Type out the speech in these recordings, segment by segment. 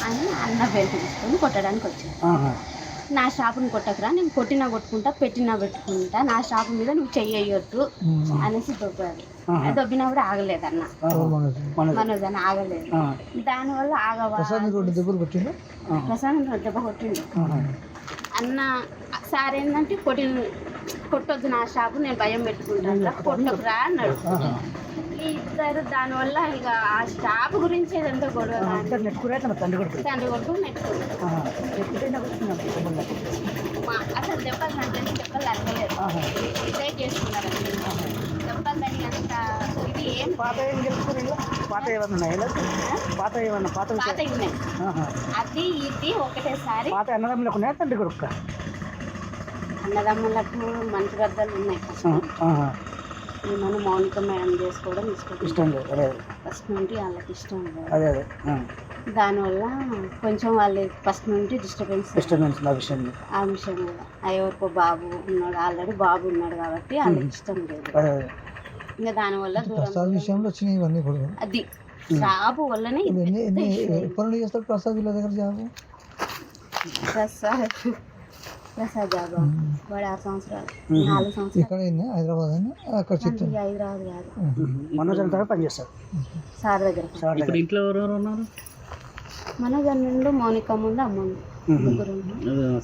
అని అన్న బెల్ట్ తీసుకొని కొట్టడానికి వచ్చాను. నా షాపుని కొట్టకురా, నేను కొట్టినా కొట్టుకుంటా, పెట్టినా పెట్టుకుంటా, నా షాపు మీద నువ్వు చెయ్యొద్దు అనేసి దొబ్బారు. దొబ్బినా కూడా ఆగలేదు అన్న, మనోజ్ అని ఆగలేదు. దానివల్ల ప్రసాద్ దెబ్బ కొట్టిండు. అన్న సార్ ఏంటంటే కొట్టొద్దు నా షాపు, నేను భయం పెట్టుకుంటాను, కొట్టకురా అన్నాడు. ఇద్దరు దానివల్ల ఇక ఆ షాప్ గురించి ఏదంతా గొడవ తండ్రి కొడుకు నెట్టుకున్నాడు. అసలు దెబ్బలు అంటే దెబ్బలు అరగలేదు, డిసైడ్ చేసుకున్నారు. దెబ్బలు తల్లి అంత ఇది ఏం పాత ఉన్నాయి, అది ఇది ఒకటేసారి. అన్నదమ్ములకు మంచి వద్దలు ఉన్నాయి. మనం మౌనిక మేడం చేసుకోవడం ఇష్టం లేదు, ఫస్ట్ నుండి వాళ్ళకి ఇష్టం లేదు. దానివల్ల కొంచెం వాళ్ళు ఫస్ట్ నుండి డిస్టర్బెన్స్ ఆ విషయం మీద. ఎవరికో బాబు ఉన్నాడు, ఆల్రెడీ బాబు ఉన్నాడు కాబట్టి వాళ్ళకి ఇష్టం లేదు. ఇంకా దానివల్ల అది జాబు వల్లనే ప్రసాద్ జాబు వాడు 6 సంవత్సరాలు 4 సంవత్సరాలు హైదరాబాద్ కాదు సార్ దగ్గర. ఇంట్లో ఎవరెవరు ఉన్నారు? మనోజ్ నుండి మౌనిక ముందు అమ్మ ముగ్గురు.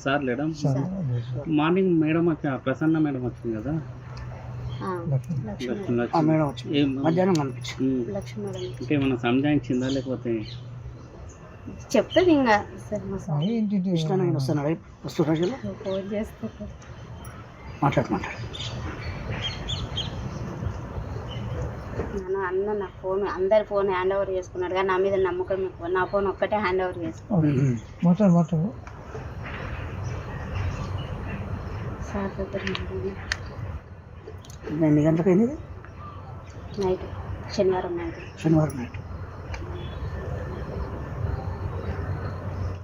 సార్ లేడా? మార్నింగ్ మేడం ప్రసన్న మేడం వచ్చింది కదా, ఇంకేమన్నా సంజాయించిందా లేకపోతే చెప్తుంది ఇంకా ఫోన్ చేస్తా అన్న నా ఫోన్ అందరి ఫోన్ హ్యాండ్ ఓవర్ చేసుకున్నాడు, కానీ నా మీద నమ్మకం ఎక్కువ. నా ఫోన్ ఒక్కటే హ్యాండ్ ఓవర్ చేసుకున్నాడు. సార్ దగ్గర ఎన్ని గంటలకు అయింది? నైట్, శనివారం నైట్.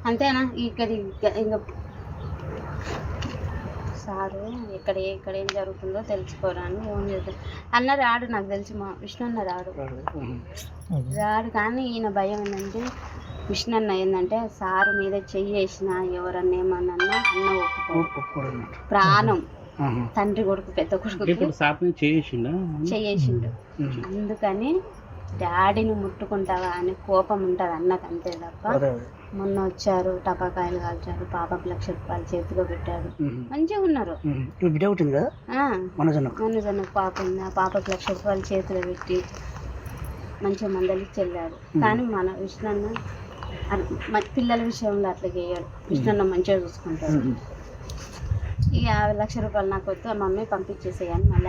అంతేనా? ఇంకా సారు ఇక్కడ ఏం జరుగుతుందో తెలుసుకోరాని ఫోన్ చేద్దాం అన్న. రాడు, నాకు తెలిసి మా విష్ణు అన్న రాడు. కానీ ఈయన భయం ఏంటంటే, విష్ణు అన్న ఏంటంటే సారు మీద చెయ్యేసిన ఎవరన్నా ఏమన్నా అన్న ఒప్పుకోడు. ప్రాణం తండ్రి కొడుకు పెద్ద కొడుకు చేయేసిండు. అందుకని డాడీని ముట్టుకుంటావా అని కోపం ఉంటుంది అన్నకు, అంతే తప్ప. మొన్న వచ్చారు, టపాకాయలు కాల్చారు, పాపకు 1,00,000 రూపాయలు చేతిలో పెట్టాడు, మంచిగా ఉన్నారు. మనోజన్న పాప ఉంది, ఆ పాపకు 1,00,000 రూపాయలు చేతిలో పెట్టి మంచిగా మందలికి చెల్లాడు. కానీ మన విష్ణన్న పిల్లల విషయంలో అట్లా చేయడు. విష్ణన్న మంచిగా చూసుకుంటాడు. ఇక 1,00,000 రూపాయలు నాకు వద్దు, మమ్మీ పంపించేసేయని మళ్ళీ